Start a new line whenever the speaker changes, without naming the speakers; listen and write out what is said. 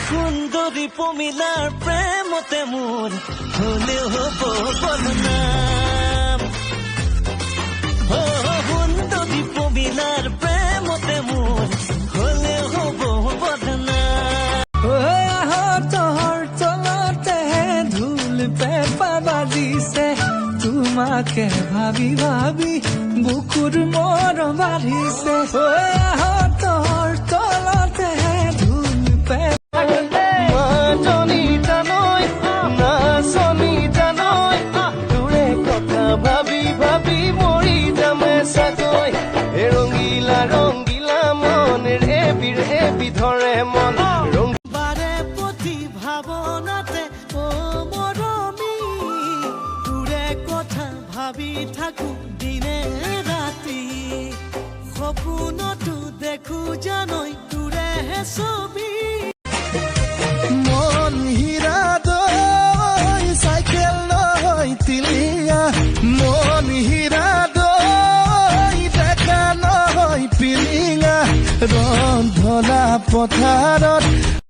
সুন্দরী পমিলার প্রেমতে মোর হলেও হব বদনাম। সুন্দরী পমিলার প্রেমতে মোর হলেও হব বদনাম।
তোর তলতে ধুল পেপা বাজিছে, তোমাকে ভাবি ভাবি বুকুর মর বাঢ়িছে। তোর তলতে ধুল পেপা
মাজনী জানৈ নাচনী জানৈ তোৰে কথা ভাবি ভাবি মৰি যামে চাগৈ। ৰঙিলা ৰঙিলা মন ৰেবি ধৰে মন বাৰে প্ৰতি ভাৱনাতে অ মৰমী তোৰে কথা ভাবি থাকো দিনে ৰাতি। সপোনতো দেখো জানৈ তোৰেহে ছবি।
মন হীৰা দৈ চাইকেল নহয় তিলিয়া, মন হীৰা দৈ দেখা নহয় পিলিঙা। ৰন্ধলা পথাৰত